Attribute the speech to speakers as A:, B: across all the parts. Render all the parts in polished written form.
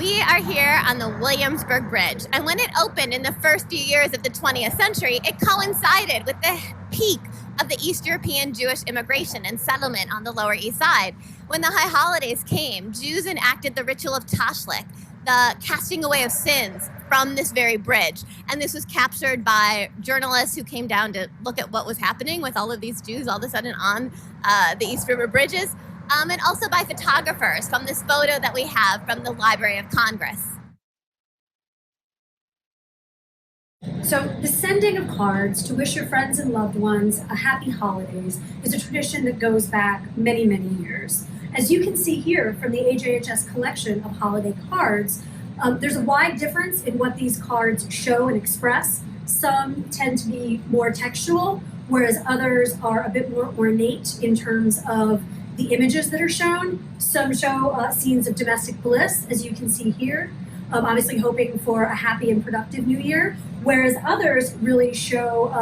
A: We are here on the Williamsburg Bridge, and when it opened in the first few years of the 20th century, it coincided with the peak of the East European Jewish immigration and settlement on the Lower East Side. When the high holidays came, Jews enacted the ritual of tashlikh, the casting away of sins, from this very bridge. And this was captured by journalists who came down to look at what was happening with all of these Jews all of a sudden on the East River bridges. And also by photographers from this photo that we have from the Library of Congress.
B: So the sending of cards to wish your friends and loved ones a happy holidays is a tradition that goes back many, many years. As you can see here from the AJHS collection of holiday cards, there's a wide difference in what these cards show and express. Some tend to be more textual, whereas others are a bit more ornate in terms of the images that are shown. Some show scenes of domestic bliss, as you can see here, obviously hoping for a happy and productive new year, whereas others really show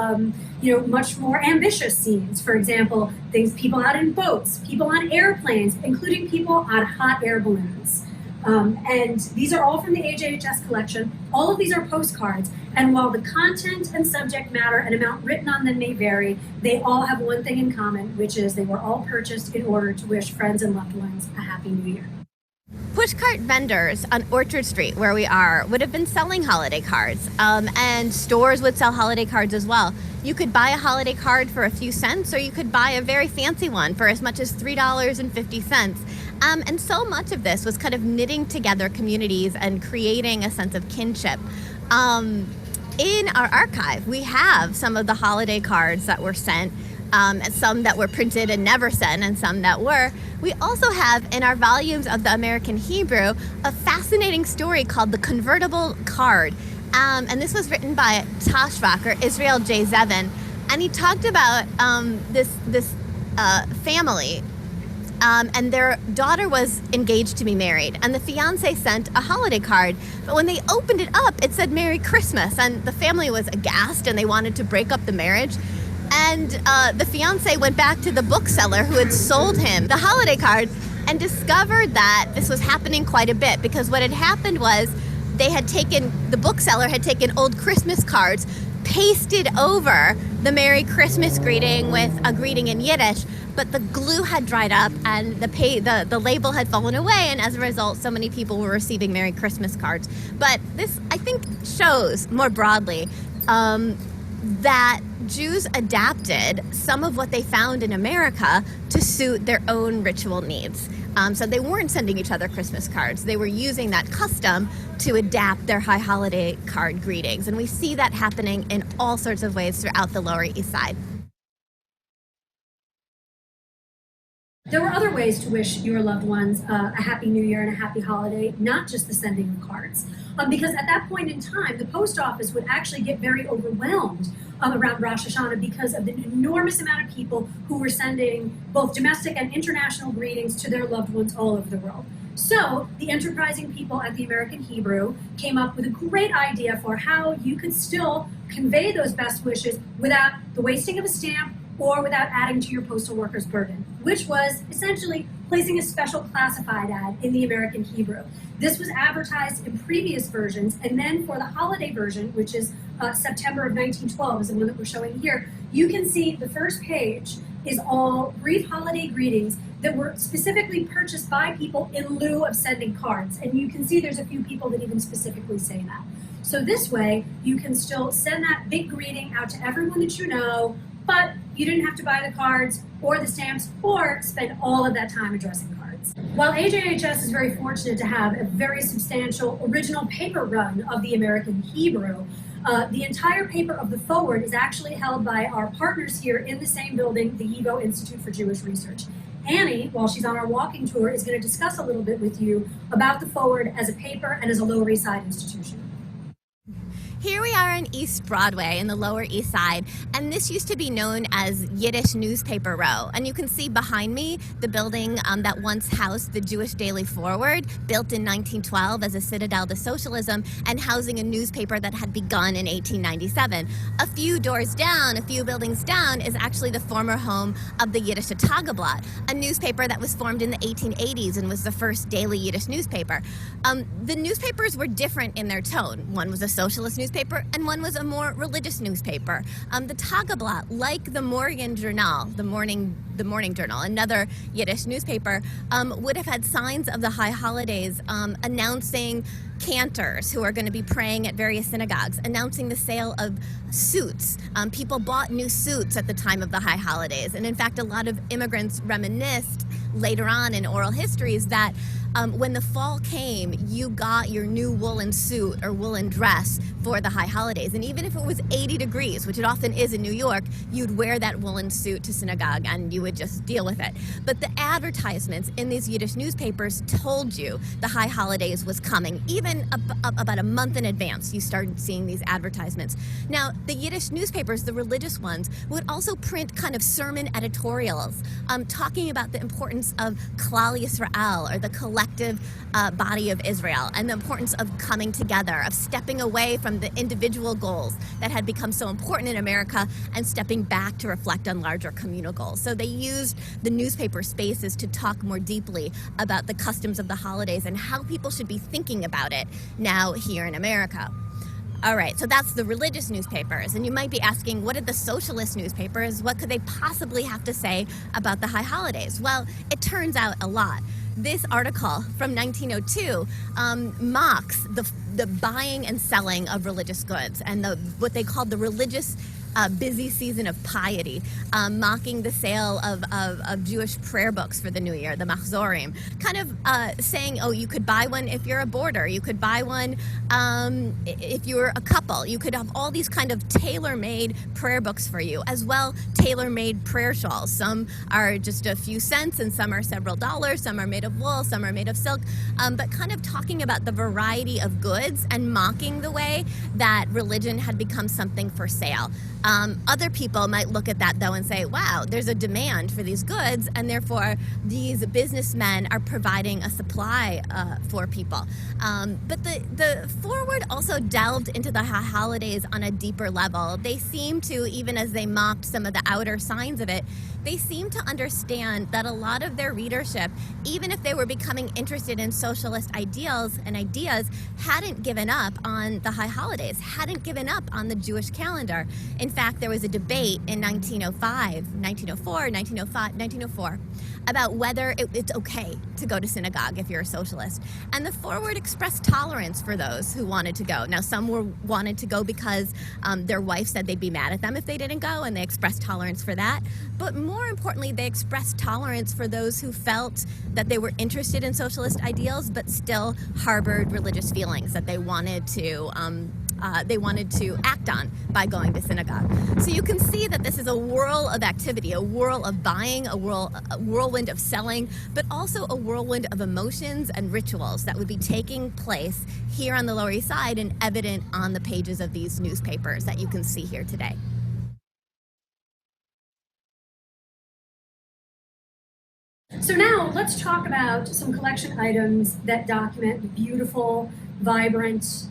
B: much more ambitious scenes. For example, people out in boats, people on airplanes, including people on hot air balloons. And these are all from the AJHS collection. All of these are postcards, and while the content and subject matter and amount written on them may vary, they all have one thing in common, which is they were all purchased in order to wish friends and loved ones a happy new year.
A: Pushcart vendors on Orchard Street, where we are, would have been selling holiday cards, and stores would sell holiday cards as well. You could buy a holiday card for a few cents, or you could buy a very fancy one for as much as $3.50. And so much of this was kind of knitting together communities and creating a sense of kinship. In our archive, we have some of the holiday cards that were sent, some that were printed and never sent, and some that were. We also have in our volumes of the American Hebrew a fascinating story called The Convertible Card. And this was written by tashlikh, or Israel J. Zevin, and he talked about this family. And their daughter was engaged to be married, and the fiance sent a holiday card. But when they opened it up, it said Merry Christmas, and the family was aghast, and they wanted to break up the marriage. And the fiance went back to the bookseller who had sold him the holiday cards and discovered that this was happening quite a bit, because what had happened was the bookseller had taken old Christmas cards, pasted over the Merry Christmas greeting with a greeting in Yiddish, but the glue had dried up and the label had fallen away, and as a result, so many people were receiving Merry Christmas cards. But this, I think, shows more broadly that Jews adapted some of what they found in America to suit their own ritual needs. So they weren't sending each other Christmas cards. They were using that custom to adapt their high holiday card greetings. And we see that happening in all sorts of ways throughout the Lower East Side.
B: There were other ways to wish your loved ones a happy new year and a happy holiday, not just the sending of cards. Because at that point in time, the post office would actually get very overwhelmed around Rosh Hashanah because of the enormous amount of people who were sending both domestic and international greetings to their loved ones all over the world. So the enterprising people at the American Hebrew came up with a great idea for how you could still convey those best wishes without the wasting of a stamp or without adding to your postal workers' burden, which was essentially placing a special classified ad in the American Hebrew. This was advertised in previous versions, and then for the holiday version, which is September of 1912, is the one that we're showing here, you can see the first page is all brief holiday greetings that were specifically purchased by people in lieu of sending cards. And you can see there's a few people that even specifically say that. So this way, you can still send that big greeting out to everyone that you know, but you didn't have to buy the cards or the stamps or spend all of that time addressing cards. While AJHS is very fortunate to have a very substantial original paper run of the American Hebrew, the entire paper of the forward is actually held by our partners here in the same building, the YIVO Institute for Jewish Research. Annie, while she's on our walking tour, is going to discuss a little bit with you about the forward as a paper and as a Lower East Side institution.
A: Here we are on East Broadway in the Lower East Side, and this used to be known as Yiddish Newspaper Row. And you can see behind me the building that once housed the Jewish Daily Forward, built in 1912 as a citadel to socialism and housing a newspaper that had begun in 1897. A few doors down, a few buildings down, is actually the former home of the Yiddish Tageblatt, a newspaper that was formed in the 1880s and was the first daily Yiddish newspaper. The newspapers were different in their tone. One was a socialist newspaper and one was a more religious newspaper. The Tageblatt, like the Morgen Journal, the morning journal, another Yiddish newspaper, would have had signs of the high holidays announcing cantors who are going to be praying at various synagogues, announcing the sale of suits. People bought new suits at the time of the high holidays. And in fact, a lot of immigrants reminisced later on in oral histories that when the fall came, you got your new woolen suit or woolen dress for the high holidays. And even if it was 80 degrees, which it often is in New York, you'd wear that woolen suit to synagogue and you would just deal with it. But the advertisements in these Yiddish newspapers told you the high holidays was coming. Even about a month in advance, you started seeing these advertisements. Now, the Yiddish newspapers, the religious ones, would also print kind of sermon editorials talking about the importance of Klal Yisrael, or the collective body of Israel, and the importance of coming together, of stepping away from the individual goals that had become so important in America and stepping back to reflect on larger communal goals. So they used the newspaper spaces to talk more deeply about the customs of the holidays and how people should be thinking about it now here in America. All right, so that's the religious newspapers. And you might be asking, what did the socialist newspapers, what could they possibly have to say about the high holidays? Well, it turns out a lot. This article from 1902 mocks the buying and selling of religious goods and what they called the religious busy season of piety, mocking the sale of Jewish prayer books for the new year, the Machzorim, kind of saying, oh, you could buy one if you're a boarder, you could buy one if you're a couple, you could have all these kind of tailor-made prayer books for you, as well tailor-made prayer shawls. Some are just a few cents and some are several dollars, some are made of wool, some are made of silk, but kind of talking about the variety of goods and mocking the way that religion had become something for sale. Other people might look at that, though, and say, wow, there's a demand for these goods, and therefore these businessmen are providing a supply for people. But the Forward also delved into the holidays on a deeper level. They seem to, even as they mocked some of the outer signs of it, they seem to understand that a lot of their readership, even if they were becoming interested in socialist ideals and ideas, hadn't given up on the high holidays, hadn't given up on the Jewish calendar. In fact, there was a debate in 1904 about whether it's okay to go to synagogue if you're a socialist. And the Forward expressed tolerance for those who wanted to go. Now, some wanted to go because their wife said they'd be mad at them if they didn't go, and they expressed tolerance for that. But more importantly, they expressed tolerance for those who felt that they were interested in socialist ideals but still harbored religious feelings that they wanted to act on by going to synagogue. So you can see that this is a whirl of activity, a whirl of buying, a whirlwind of selling, but also a whirlwind of emotions and rituals that would be taking place here on the Lower East Side and evident on the pages of these newspapers that you can see here today.
B: So now let's talk about some collection items that document the beautiful, vibrant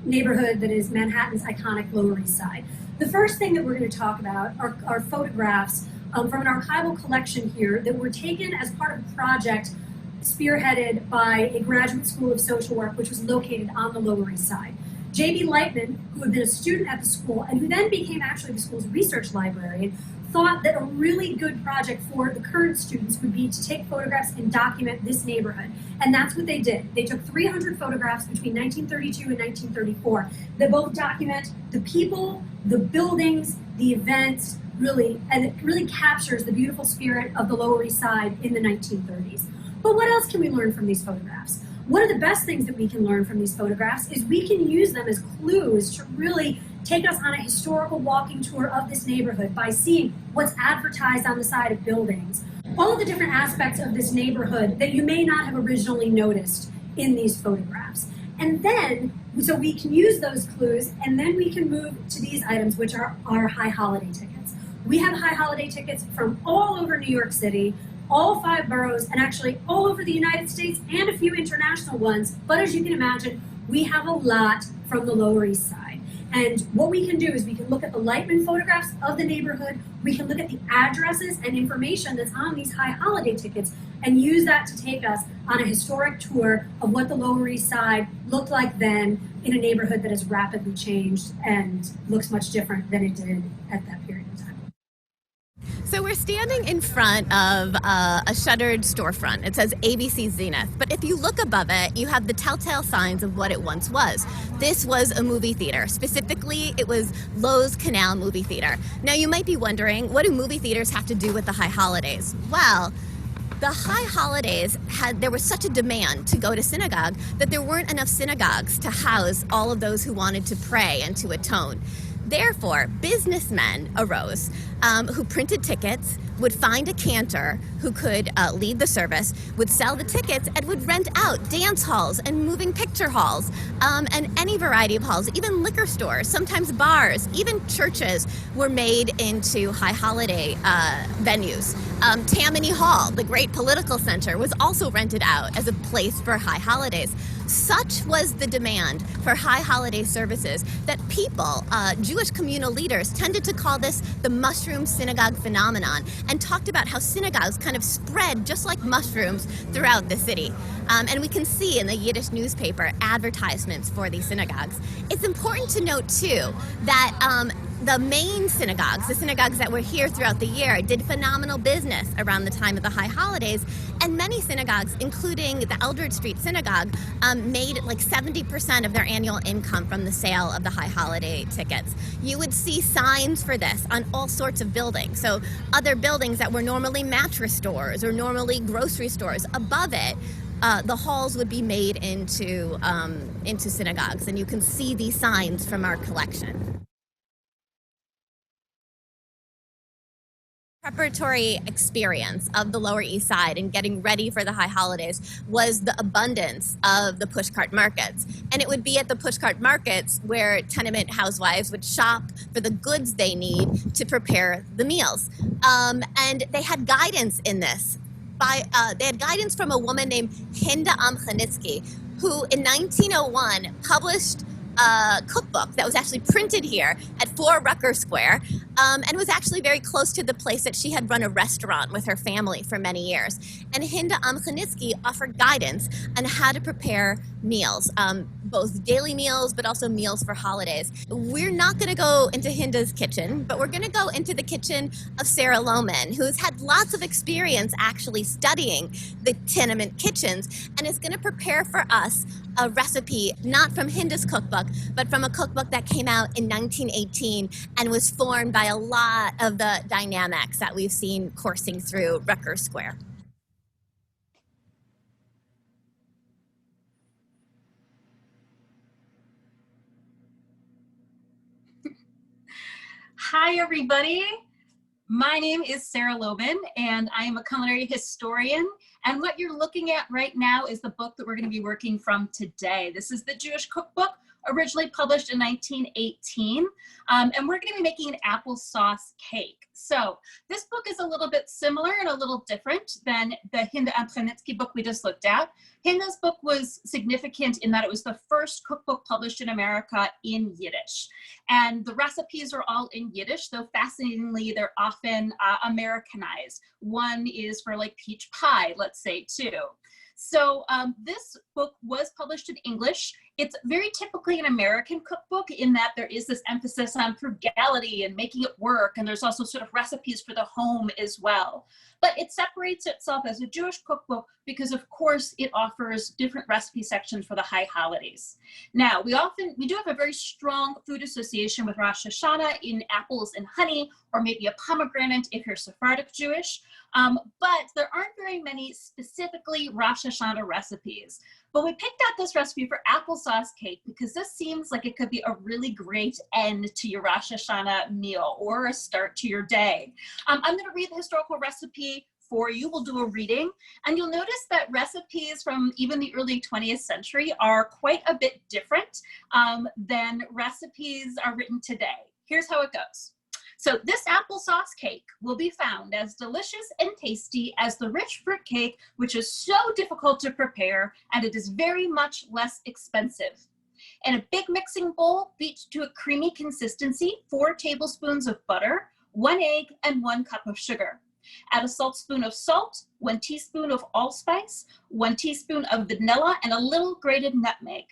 B: neighborhood that is Manhattan's iconic Lower East Side. The first thing that we're going to talk about are photographs from an archival collection here that were taken as part of a project spearheaded by a graduate school of social work, which was located on the Lower East Side. J.B. Lightman, who had been a student at the school and who then became actually the school's research librarian, thought that a really good project for the current students would be to take photographs and document this neighborhood. And that's what they did. They took 300 photographs between 1932 and 1934 that both document the people, the buildings, the events, really, and it really captures the beautiful spirit of the Lower East Side in the 1930s. But what else can we learn from these photographs? One of the best things that we can learn from these photographs is we can use them as clues to really take us on a historical walking tour of this neighborhood by seeing what's advertised on the side of buildings. All of the different aspects of this neighborhood that you may not have originally noticed in these photographs. And then, so we can use those clues, and then we can move to these items, which are our high holiday tickets. We have high holiday tickets from all over New York City, all 5 boroughs, and actually all over the United States, and a few international ones. But as you can imagine, we have a lot from the Lower East Side. And what we can do is we can look at the Lightman photographs of the neighborhood, we can look at the addresses and information that's on these high holiday tickets, and use that to take us on a historic tour of what the Lower East Side looked like then in a neighborhood that has rapidly changed and looks much different than it did at that period of time.
A: So we're standing in front of a shuttered storefront. It says ABC Zenith, but if you look above it, you have the telltale signs of what it once was. This was a movie theater. Specifically, it was Lowe's Canal Movie Theater. Now you might be wondering, what do movie theaters have to do with the high holidays? Well, the high holidays there was such a demand to go to synagogue that there weren't enough synagogues to house all of those who wanted to pray and to atone. Therefore, businessmen arose who printed tickets, would find a cantor who could lead the service, would sell the tickets, and would rent out dance halls and moving picture halls and any variety of halls, even liquor stores, sometimes bars, even churches were made into high holiday venues. Tammany Hall, the great political center, was also rented out as a place for high holidays. Such was the demand for high holiday services that people, Jewish communal leaders, tended to call this the mushroom synagogue phenomenon, and talked about how synagogues kind of spread just like mushrooms throughout the city. And we can see in the Yiddish newspaper advertisements for these synagogues. It's important to note, too, that the main synagogues, the synagogues that were here throughout the year, did phenomenal business around the time of the high holidays, and many synagogues, including the Eldred Street Synagogue, made like 70% of their annual income from the sale of the high holiday tickets. You would see signs for this on all sorts of buildings. So other buildings that were normally mattress stores or normally grocery stores, above it, the halls would be made into synagogues, and you can see these signs from our collection. Preparatory experience of the Lower East Side and getting ready for the high holidays was the abundance of the pushcart markets. And it would be at the pushcart markets where tenement housewives would shop for the goods they need to prepare the meals. And they had guidance in this. They had guidance from a woman named Hinda Amchanitsky, who in 1901 published a cookbook that was actually printed here at 4 Rucker Square, and was actually very close to the place that she had run a restaurant with her family for many years. And Hinda Amchanitsky offered guidance on how to prepare meals, both daily meals, but also meals for holidays. We're not going to go into Hinda's kitchen, but we're going to go into the kitchen of Sarah Lohman, who's had lots of experience actually studying the tenement kitchens, and is going to prepare for us a recipe not from Hinda's cookbook, but from a cookbook that came out in 1918 and was formed by a lot of the dynamics that we've seen coursing through Rucker Square.
C: Hi, everybody. My name is Sarah Lohman, and I am a culinary historian. And what you're looking at right now is the book that we're going to be working from today. This is the Jewish Cookbook, originally published in 1918. And we're going to be making an applesauce cake. So this book is a little bit similar and a little different than the Hinda Amchanitsky book we just looked at. Hinda's book was significant in that it was the first cookbook published in America in Yiddish. And the recipes are all in Yiddish, though fascinatingly, they're often Americanized. One is for like peach pie, let's say, too. So this book was published in English. It's very typically an American cookbook in that there is this emphasis on frugality and making it work, and there's also sort of recipes for the home as well. But it separates itself as a Jewish cookbook because, of course, it offers different recipe sections for the high holidays. Now, we do have a very strong food association with Rosh Hashanah in apples and honey, or maybe a pomegranate if you're Sephardic Jewish. But there aren't very many specifically Rosh Hashanah recipes. But we picked out this recipe for applesauce cake because this seems like it could be a really great end to your Rosh Hashanah meal or a start to your day. I'm going to read the historical recipe for you. We'll do a reading, and you'll notice that recipes from even the early 20th century are quite a bit different than recipes are written today. Here's how it goes. So this applesauce cake will be found as delicious and tasty as the rich fruit cake, which is so difficult to prepare, and it is very much less expensive. In a big mixing bowl, beat to a creamy consistency, 4 tablespoons of butter, 1 egg, and 1 cup of sugar. Add a saltspoon of salt, 1 teaspoon of allspice, 1 teaspoon of vanilla, and a little grated nutmeg.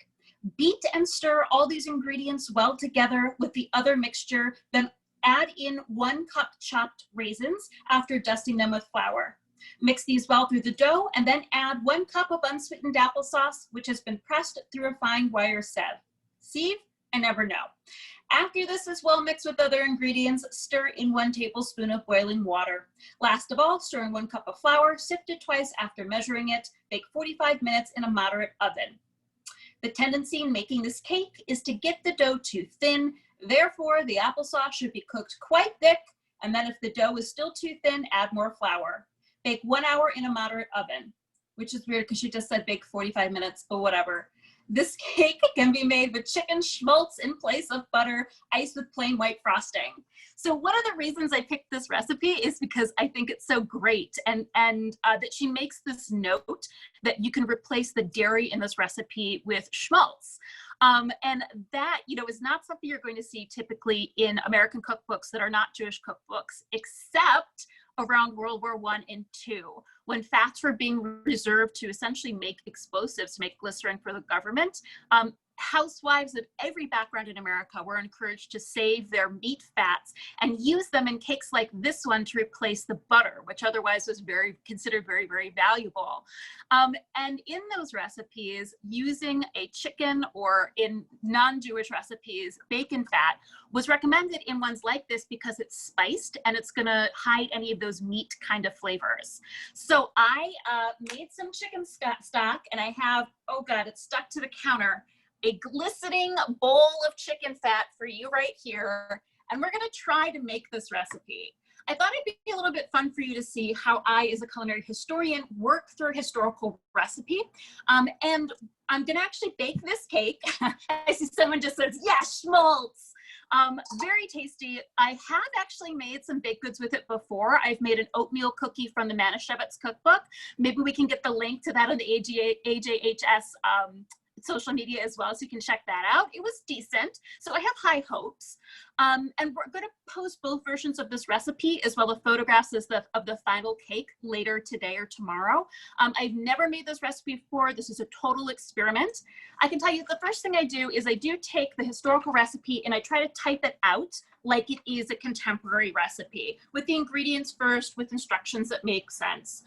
C: Beat and stir all these ingredients well together with the other mixture, then add in 1 cup chopped raisins after dusting them with flour. Mix these well through the dough, and then add 1 cup of unsweetened applesauce, which has been pressed through a fine wire sieve. Sieve? I never know. After this is well mixed with other ingredients, stir in 1 tablespoon of boiling water. Last of all, stir in 1 cup of flour, sifted twice after measuring it. Bake 45 minutes in a moderate oven. The tendency in making this cake is to get the dough too thin. Therefore, the applesauce should be cooked quite thick, and then if the dough is still too thin, add more flour. Bake 1 hour in a moderate oven, which is weird because she just said bake 45 minutes, but whatever. This cake can be made with chicken schmaltz in place of butter, iced with plain white frosting. So one of the reasons I picked this recipe is because I think it's so great, and that she makes this note that you can replace the dairy in this recipe with schmaltz. And that, is not something you're going to see typically in American cookbooks that are not Jewish cookbooks, except around World War I and II, when fats were being reserved to essentially make explosives, to make glycerin for the government. Housewives of every background in America were encouraged to save their meat fats and use them in cakes like this one to replace the butter, which otherwise was considered very, very valuable. And in those recipes, using a chicken, or in non-Jewish recipes, bacon fat was recommended in ones like this because it's spiced and it's going to hide any of those meat kind of flavors. So I made some chicken stock, and I have, oh God, it's stuck to the counter, a glistening bowl of chicken fat for you right here. And we're gonna try to make this recipe. I thought it'd be a little bit fun for you to see how I, as a culinary historian, work through a historical recipe. And I'm gonna actually bake this cake. I see someone just says, yeah, schmaltz. Very tasty. I have actually made some baked goods with it before. I've made an oatmeal cookie from the Manischewitz cookbook. Maybe we can get the link to that on the AJHS social media as well, so you can check that out. It was decent, so I have high hopes. And we're going to post both versions of this recipe, as well as photographs of the final cake later today or tomorrow. I've never made this recipe before. This is a total experiment. I can tell you the first thing I do is I do take the historical recipe and I try to type it out like it is a contemporary recipe, with the ingredients first, with instructions that make sense.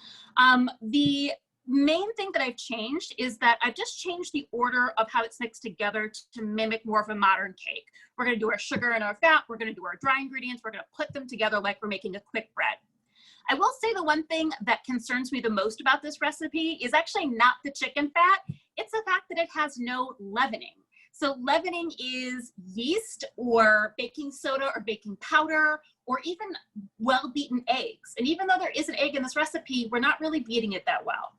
C: The main thing that I've changed is that I've just changed the order of how it's mixed together to mimic more of a modern cake. We're going to do our sugar and our fat. We're going to do our dry ingredients. We're going to put them together like we're making a quick bread. I will say the one thing that concerns me the most about this recipe is actually not the chicken fat. It's the fact that it has no leavening. So leavening is yeast or baking soda or baking powder or even well-beaten eggs. And even though there is an egg in this recipe, we're not really beating it that well.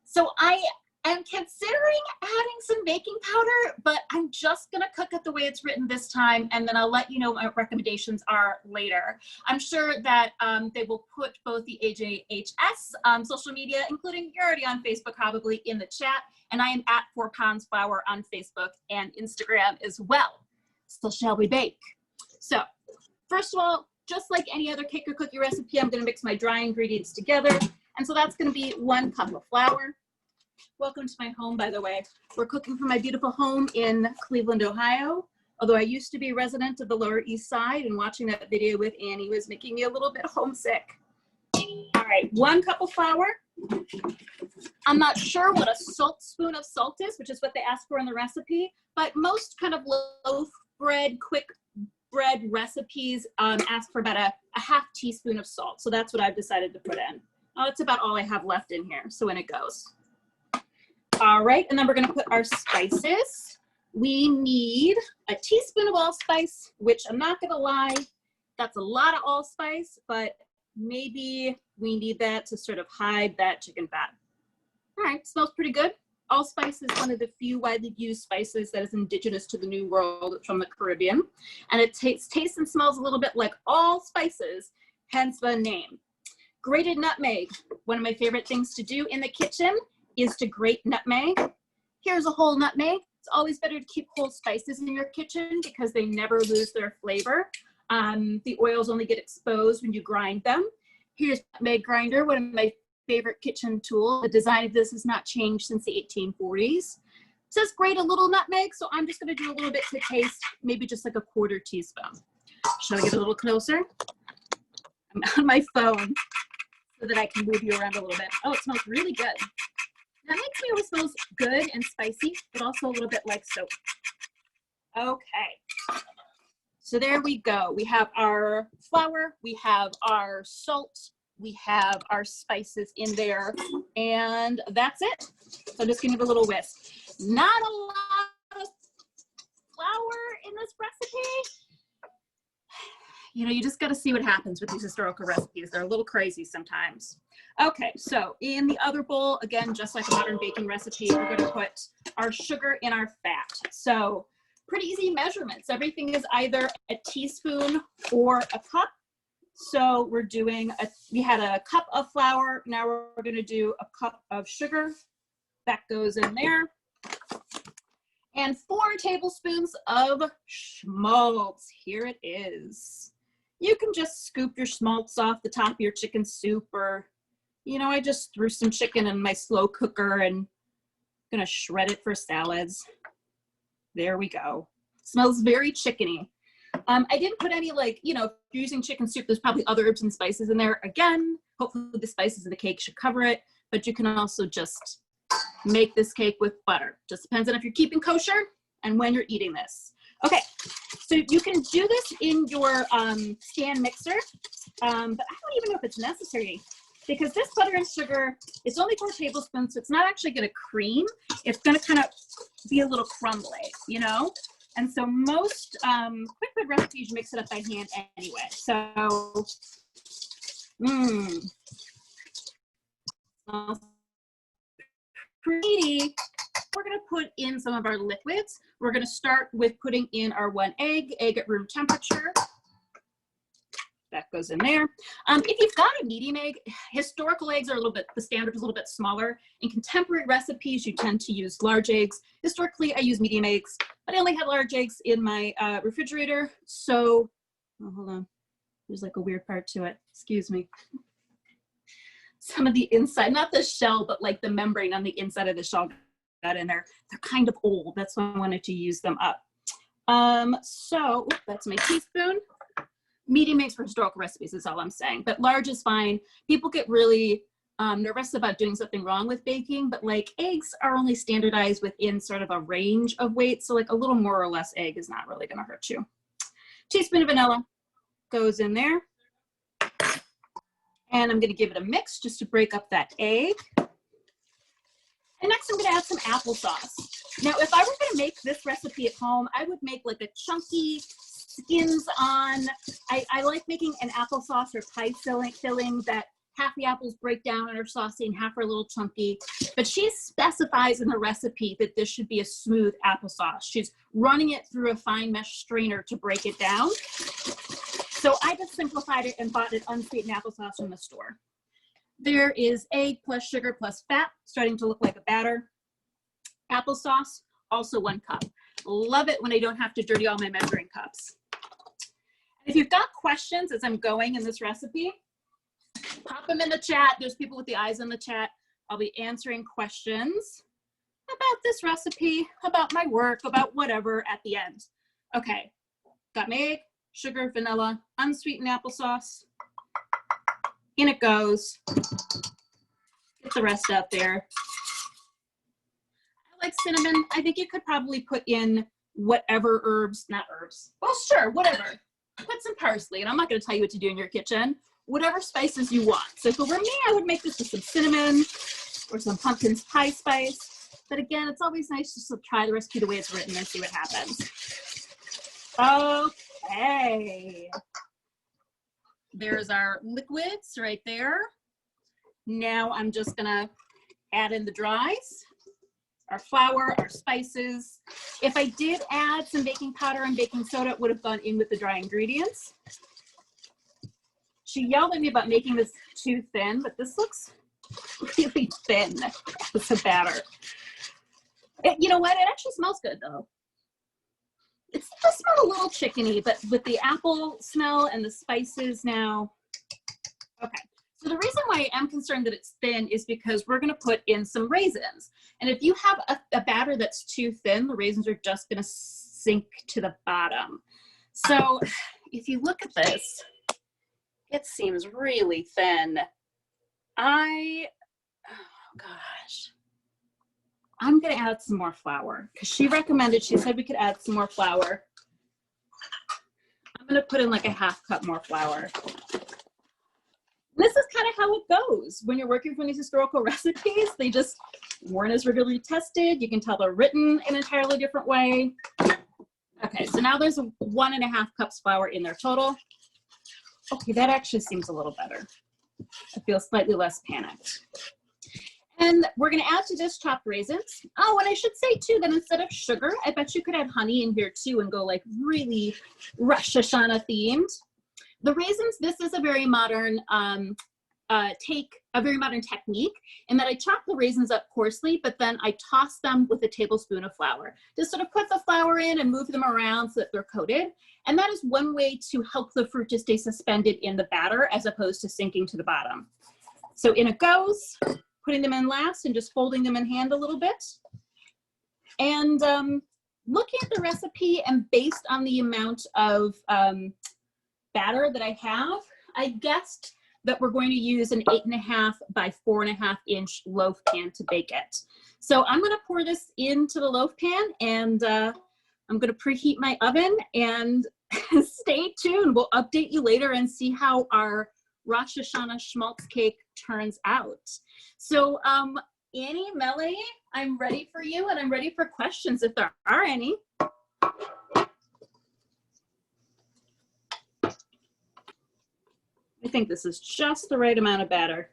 C: So I am considering adding some baking powder, but I'm just gonna cook it the way it's written this time, and then I'll let you know what my recommendations are later. I'm sure that they will put both the AJHS social media, including you're already on Facebook probably, in the chat, and I am at 4 Pounds Flour on Facebook and Instagram as well. So shall we bake? So first of all, just like any other cake or cookie recipe, I'm gonna mix my dry ingredients together. And so that's gonna be 1 cup of flour. Welcome to my home, by the way. We're cooking from my beautiful home in Cleveland, Ohio. Although I used to be a resident of the Lower East Side, and watching that video with Annie was making me a little bit homesick. All right, 1 cup of flour. I'm not sure what a spoon of salt is, which is what they ask for in the recipe, but most kind of loaf bread, quick bread recipes ask for about a half teaspoon of salt. So that's what I've decided to put in. Oh, that's about all I have left in here, so in it goes. All right, and then we're gonna put our spices. We need a teaspoon of allspice, which I'm not gonna lie, that's a lot of allspice, but maybe we need that to sort of hide that chicken fat. All right, smells pretty good. Allspice is one of the few widely used spices that is indigenous to the New World. It's from the Caribbean, and it tastes and smells a little bit like all spices, hence the name. Grated nutmeg. One of my favorite things to do in the kitchen is to grate nutmeg. Here's a whole nutmeg. It's always better to keep whole spices in your kitchen because they never lose their flavor. The oils only get exposed when you grind them. Here's nutmeg grinder, one of my favorite kitchen tool. The design of this has not changed since the 1840s. It says grate a little nutmeg, so I'm just going to do a little bit to taste, maybe just like a quarter teaspoon. Should I get a little closer? I'm on my phone so that I can move you around a little bit. Oh, it smells really good. Nutmeg to me always smells good and spicy, but also a little bit like soap. Okay. So there we go. We have our flour, we have our salt, we have our spices in there, and that's it. So I'm just gonna give it a little whisk. Not a lot of flour in this recipe. You know, you just gotta see what happens with these historical recipes. They're a little crazy sometimes. Okay, so in the other bowl, again, just like a modern baking recipe, we're gonna put our sugar in our fat. So pretty easy measurements. Everything is either a teaspoon or a cup. So we're doing, we had a cup of flour. Now we're gonna do a cup of sugar. That goes in there. And 4 tablespoons of Schmaltz. Here it is. You can just scoop your Schmaltz off the top of your chicken soup, or, you know, I just threw some chicken in my slow cooker and I'm gonna shred it for salads. There we go. Smells very chickeny. I didn't put any, like, you know, if you're using chicken soup, there's probably other herbs and spices in there. Again, hopefully the spices in the cake should cover it, but you can also just make this cake with butter. Just depends on if you're keeping kosher and when you're eating this. Okay, so you can do this in your stand mixer, but I don't even know if it's necessary because this butter and sugar, it's only 4 tablespoons, so it's not actually gonna cream. It's gonna kind of be a little crumbly, you know? And so most quick food recipes, you mix it up by hand anyway. So, smells pretty. We're gonna put in some of our liquids. We're gonna start with putting in our 1 egg at room temperature. That goes in there. If you've got a medium egg, historical eggs are a little bit, the standard is a little bit smaller. In contemporary recipes, you tend to use large eggs. Historically, I use medium eggs, but I only had large eggs in my refrigerator. So, oh, hold on. There's like a weird part to it. Excuse me. Some of the inside, not the shell, but like the membrane on the inside of the shell got in there. They're kind of old. That's why I wanted to use them up. So that's my teaspoon. Medium eggs for historical recipes is all I'm saying, but large is fine. People get really nervous about doing something wrong with baking, but like eggs are only standardized within sort of a range of weight. So like a little more or less egg is not really gonna hurt you. Teaspoon of vanilla goes in there. And I'm gonna give it a mix just to break up that egg. And next I'm gonna add some applesauce. Now, if I were gonna make this recipe at home, I would make like a chunky skins on. I like making an applesauce or pie filling that half the apples break down and are saucy and half are a little chunky. But she specifies in the recipe that this should be a smooth applesauce. She's running it through a fine mesh strainer to break it down. So I just simplified it and bought an unsweetened applesauce from the store. There is egg plus sugar plus fat, starting to look like a batter. Applesauce, also 1 cup. Love it when I don't have to dirty all my measuring cups. If you've got questions as I'm going in this recipe, pop them in the chat. There's people with the eyes in the chat. I'll be answering questions about this recipe, about my work, about whatever at the end. Okay, got my egg, sugar, vanilla, unsweetened applesauce. In it goes. Get the rest out there. I like cinnamon. I think you could probably put in whatever herbs, not herbs. Well, sure, whatever. Put some parsley, and I'm not going to tell you what to do in your kitchen. Whatever spices you want. So if it were me, I would make this with some cinnamon or some pumpkin pie spice. But again, it's always nice just to try the recipe the way it's written and see what happens. Okay. There's our liquids right there. Now I'm just gonna add in the dries, our flour, our spices. If I did add some baking powder and baking soda, it would have gone in with the dry ingredients. She yelled at me about making this too thin, but this looks really thin as a batter. You know what? It actually smells good though. It does smell a little chickeny, but with the apple smell and the spices now. Okay, so the reason why I am concerned that it's thin is because we're gonna put in some raisins. And if you have a batter that's too thin, the raisins are just gonna sink to the bottom. So if you look at this, it seems really thin. Oh gosh. I'm gonna add some more flour because she said we could add some more flour. I'm gonna put in like a ½ cup more flour. This is kind of how it goes when you're working from these historical recipes. They just weren't as regularly tested. You can tell they're written in an entirely different way. Okay, so now there's 1½ cups flour in there total. Okay, that actually seems a little better. I feel slightly less panicked. And we're gonna add to this chopped raisins. Oh, and I should say too that instead of sugar, I bet you could add honey in here too and go like really Rosh Hashanah themed. The raisins, this is a very modern technique in that I chop the raisins up coarsely, but then I toss them with a tablespoon of flour. Just sort of put the flour in and move them around so that they're coated. And that is one way to help the fruit to stay suspended in the batter as opposed to sinking to the bottom. So in it goes. Putting them in last and just folding them in hand a little bit. And looking at the recipe and based on the amount of batter that I have, I guessed that we're going to use an 8½ by 4½ inch loaf pan to bake it. So I'm gonna pour this into the loaf pan and I'm gonna preheat my oven and stay tuned. We'll update you later and see how our Rosh Hashanah Schmaltz cake turns out. So Annie, Melanie, I'm ready for you and I'm ready for questions if there are any. I think this is just the right amount of batter.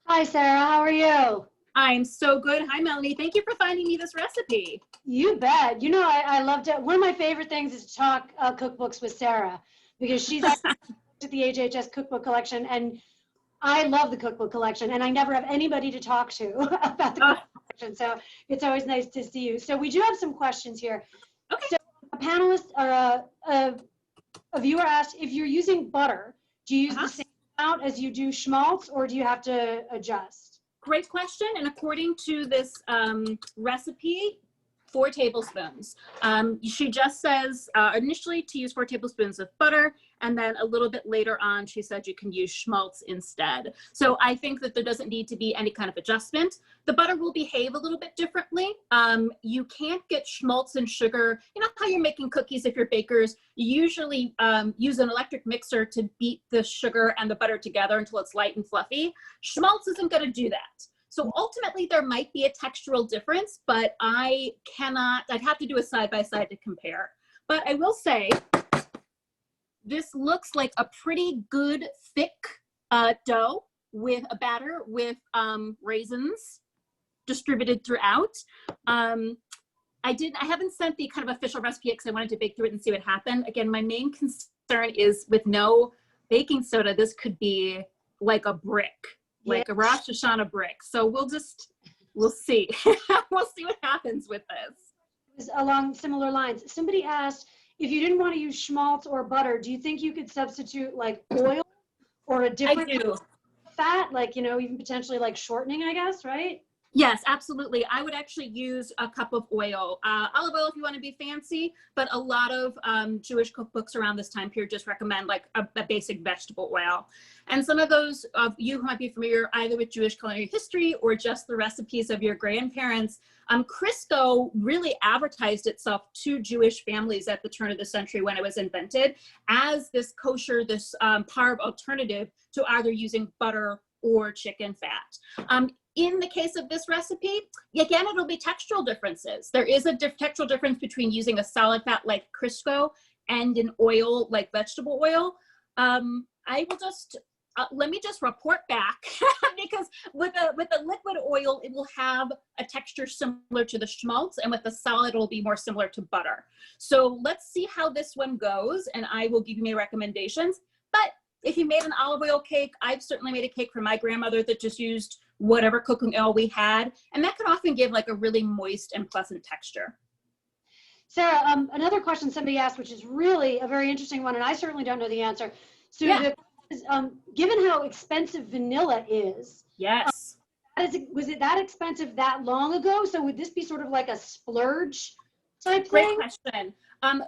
D: Hi, Sarah. How are you?
C: I'm so good. Hi, Melanie. Thank you for finding me this recipe.
D: You bet. You know, I loved it. One of my favorite things is to talk cookbooks with Sarah because she's at the HHS cookbook collection, and I love the cookbook collection, and I never have anybody to talk to about the cookbook collection. So it's always nice to see you. So we do have some questions here.
C: Okay.
D: So a panelist or a viewer asked, if you're using butter, do you use the same amount as you do schmaltz, or do you have to adjust?
C: Great question. And according to this recipe, 4 tablespoons. She just says initially to use 4 tablespoons of butter, and then a little bit later on, she said you can use schmaltz instead. So I think that there doesn't need to be any kind of adjustment. The butter will behave a little bit differently. You can't get schmaltz and sugar. You know how you're making cookies if you're bakers, you usually use an electric mixer to beat the sugar and the butter together until it's light and fluffy. Schmaltz isn't gonna do that. So ultimately there might be a textural difference, but I'd have to do a side-by-side to compare. But I will say, this looks like a pretty good thick dough with a batter with raisins distributed throughout. I haven't sent the kind of official recipe because I wanted to bake through it and see what happened. Again, my main concern is with no baking soda, this could be like a brick. Like a Rosh Hashanah brick. So we'll see. We'll see what happens with this.
D: Along similar lines, somebody asked, if you didn't want to use schmaltz or butter, do you think you could substitute like oil or a different fat? Like, you know, even potentially like shortening, I guess, right?
C: Yes, absolutely. I would actually use a cup of oil. Olive oil if you want to be fancy, but a lot of Jewish cookbooks around this time period just recommend like a basic vegetable oil. And some of those of you who might be familiar either with Jewish culinary history or just the recipes of your grandparents, Crisco really advertised itself to Jewish families at the turn of the century when it was invented as this kosher, this parve alternative to either using butter or chicken fat. In the case of this recipe, again, it'll be textural differences. There is a textural difference between using a solid fat like Crisco and an oil like vegetable oil. I will just, let me just report back because with a liquid oil, it will have a texture similar to the schmaltz, and with the solid, it will be more similar to butter. So let's see how this one goes, and I will give you my recommendations. But if you made an olive oil cake, I've certainly made a cake for my grandmother that just used whatever cooking oil we had, and that can often give like a really moist and pleasant texture.
D: Sarah, another question somebody asked, which is really a very interesting one, and I certainly don't know the answer. So
C: Yeah.
D: given how expensive vanilla is,
C: Yes.
D: was it that expensive that long ago? So would this be sort of like a splurge type
C: Great
D: thing?
C: question.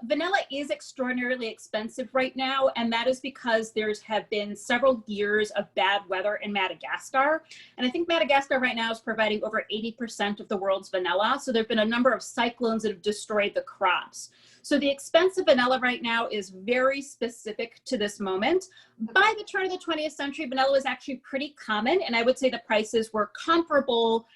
C: Vanilla is extraordinarily expensive right now, and that is because have been several years of bad weather in Madagascar. And I think Madagascar right now is providing over 80% of the world's vanilla. So there have been a number of cyclones that have destroyed the crops. So the expense of vanilla right now is very specific to this moment. By the turn of the 20th century, vanilla was actually pretty common, and I would say the prices were comparable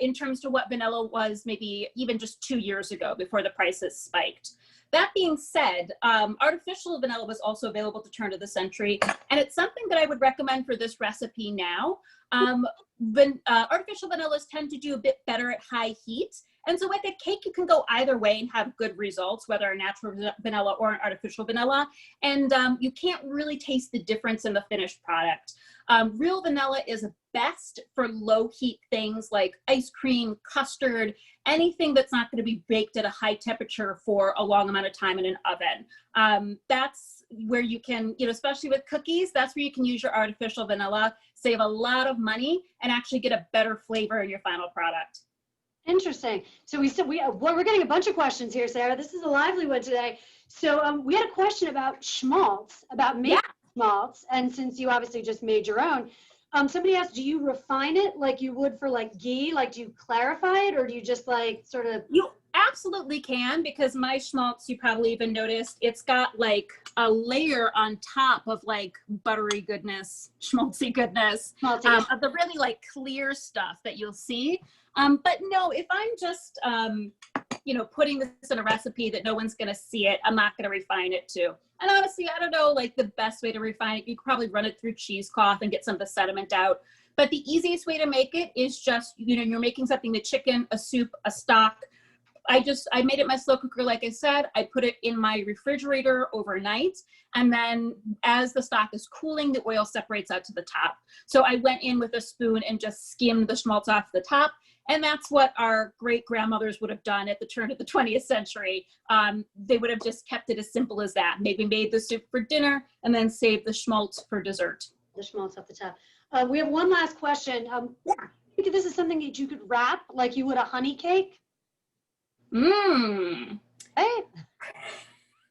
C: in terms to what vanilla was maybe even just 2 years ago before the prices spiked. That being said, artificial vanilla was also available to turn of the century, and it's something that I would recommend for this recipe now. Artificial vanillas tend to do a bit better at high heat, and so with a cake, you can go either way and have good results, whether a natural vanilla or an artificial vanilla, and you can't really taste the difference in the finished product. Real vanilla is best for low heat things like ice cream, custard, anything that's not going to be baked at a high temperature for a long amount of time in an oven. That's where you can, especially with cookies, that's where you can use your artificial vanilla, save a lot of money, and actually get a better flavor in your final product.
D: Interesting. So we're getting a bunch of questions here, Sarah. This is a lively one today. So we had a question about schmaltz, about making schmaltz, and since you obviously just made your own, somebody asked, do you refine it like you would for like ghee? Like, do you clarify it, or do you just like sort of?
C: You absolutely can, because my schmaltz, you probably even noticed, it's got like a layer on top of like buttery goodness, schmaltzy goodness, of the really like clear stuff that you'll see. But no, if I'm just, putting this in a recipe that no one's going to see it, I'm not going to refine it too. And honestly, I don't know, like the best way to refine it, you could probably run it through cheesecloth and get some of the sediment out. But the easiest way to make it is just, you're making something, the chicken, a soup, a stock. I made it in my slow cooker, like I said. I put it in my refrigerator overnight, and then as the stock is cooling, the oil separates out to the top. So I went in with a spoon and just skimmed the schmaltz off the top, and that's what our great grandmothers would have done at the turn of the 20th century. They would have just kept it as simple as that. Maybe made the soup for dinner and then saved the schmaltz for dessert.
D: The schmaltz off the top. We have one last question. I think this is something that you could wrap like you would a honey cake.
C: Hey?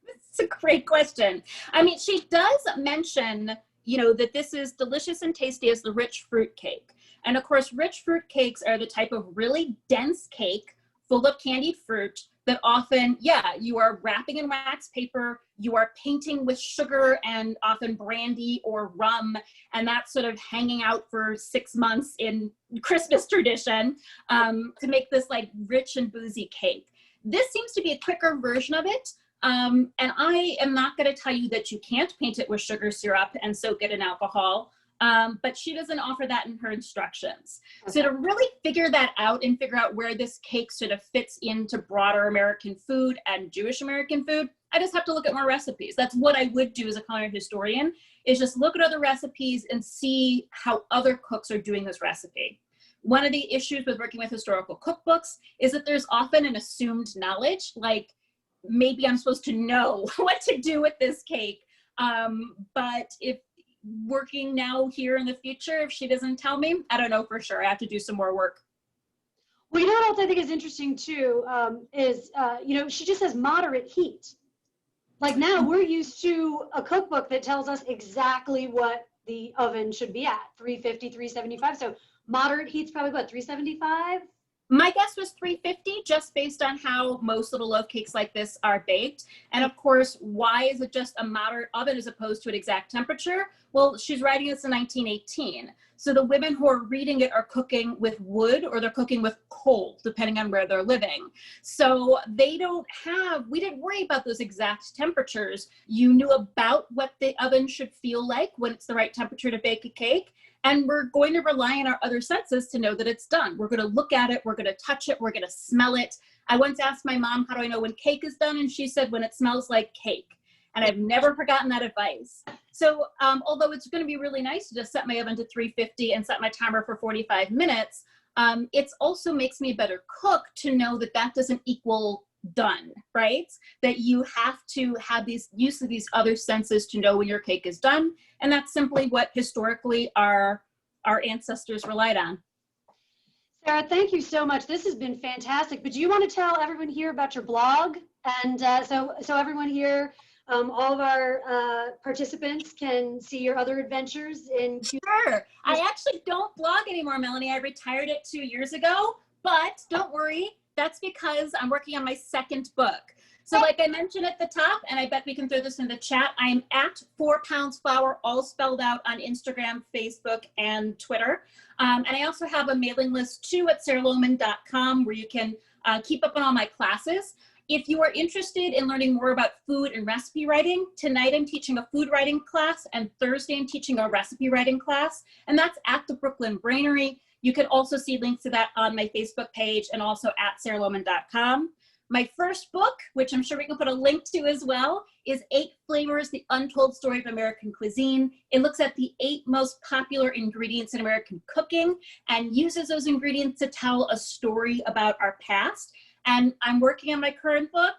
C: That's a great question. I mean, she does mention, that this is delicious and tasty as the rich fruit cake. And of course, rich fruit cakes are the type of really dense cake full of candied fruit that often, you are wrapping in wax paper, you are painting with sugar and often brandy or rum, and that's sort of hanging out for 6 months in Christmas tradition to make this like rich and boozy cake. This seems to be a quicker version of it. And I am not going to tell you that you can't paint it with sugar syrup and soak it in alcohol. But she doesn't offer that in her instructions. Okay. So to really figure that out and figure out where this cake sort of fits into broader American food and Jewish American food, I just have to look at more recipes. That's what I would do as a culinary historian, is just look at other recipes and see how other cooks are doing this recipe. One of the issues with working with historical cookbooks is that there's often an assumed knowledge, like maybe I'm supposed to know what to do with this cake. But if working now here in the future, if she doesn't tell me, I don't know for sure. I have to do some more work.
D: Well, you know what else I think is interesting too, is, she just says moderate heat. Like now we're used to a cookbook that tells us exactly what the oven should be at, 350, 375. So moderate heat's probably what, 375?
C: My guess was 350, just based on how most little loaf cakes like this are baked. And of course, why is it just a moderate oven as opposed to an exact temperature? Well, she's writing this in 1918. So the women who are reading it are cooking with wood or they're cooking with coal, depending on where they're living. So we didn't worry about those exact temperatures. You knew about what the oven should feel like when it's the right temperature to bake a cake. And we're going to rely on our other senses to know that it's done. We're going to look at it, we're going to touch it, we're going to smell it. I once asked my mom, how do I know when cake is done? And she said, when it smells like cake. And I've never forgotten that advice. So although it's going to be really nice to just set my oven to 350 and set my timer for 45 minutes, it also makes me a better cook to know that that doesn't equal done, right? That you have to have these use of these other senses to know when your cake is done. And that's simply what historically our ancestors relied on.
D: Sarah, thank you so much. This has been fantastic. But do you want to tell everyone here about your blog? And so everyone here, all of our participants can see your other adventures in.
C: Sure. I actually don't blog anymore, Melanie. I retired it 2 years ago, but don't worry. That's because I'm working on my second book. So like I mentioned at the top, and I bet we can throw this in the chat, I'm at 4 Pounds Flour, all spelled out, on Instagram, Facebook, and Twitter. And I also have a mailing list too at sarahlohman.com where you can keep up on all my classes. If you are interested in learning more about food and recipe writing, tonight I'm teaching a food writing class, and Thursday I'm teaching a recipe writing class, and that's at the Brooklyn Brainery. You can also see links to that on my Facebook page and also at sarahlohman.com. My first book, which I'm sure we can put a link to as well, is 8 Flavors, The Untold Story of American Cuisine. It looks at the 8 most popular ingredients in American cooking and uses those ingredients to tell a story about our past. And I'm working on my current book.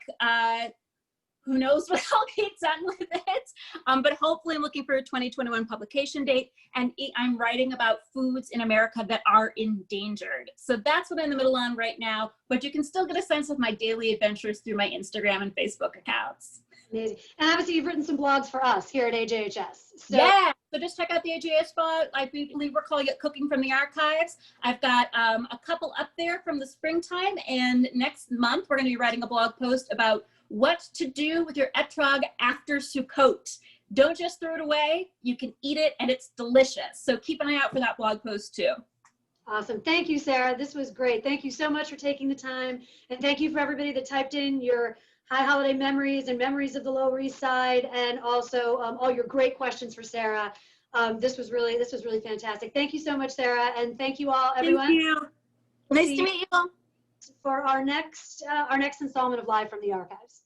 C: Who knows what I'll get done with it, but hopefully I'm looking for a 2021 publication date, and I'm writing about foods in America that are endangered. So that's what I'm in the middle on right now, but you can still get a sense of my daily adventures through my Instagram and Facebook accounts.
D: Amazing. And obviously you've written some blogs for us here at AJHS. So
C: yeah, so just check out the AJHS blog. I believe we're calling it Cooking from the Archives. I've got a couple up there from the springtime, and next month we're going to be writing a blog post about what to do with your etrog after Sukkot. Don't just throw it away. You can eat it, and it's delicious. So keep an eye out for that blog post too.
D: Awesome. Thank you, Sarah. This was great. Thank you so much for taking the time. And thank you for everybody that typed in your high holiday memories and memories of the Lower East Side, and also all your great questions for Sarah. This was really fantastic. Thank you so much, Sarah. And thank you all, everyone.
C: Thank you. Nice to meet you all.
D: For our next installment of Live from the Archives.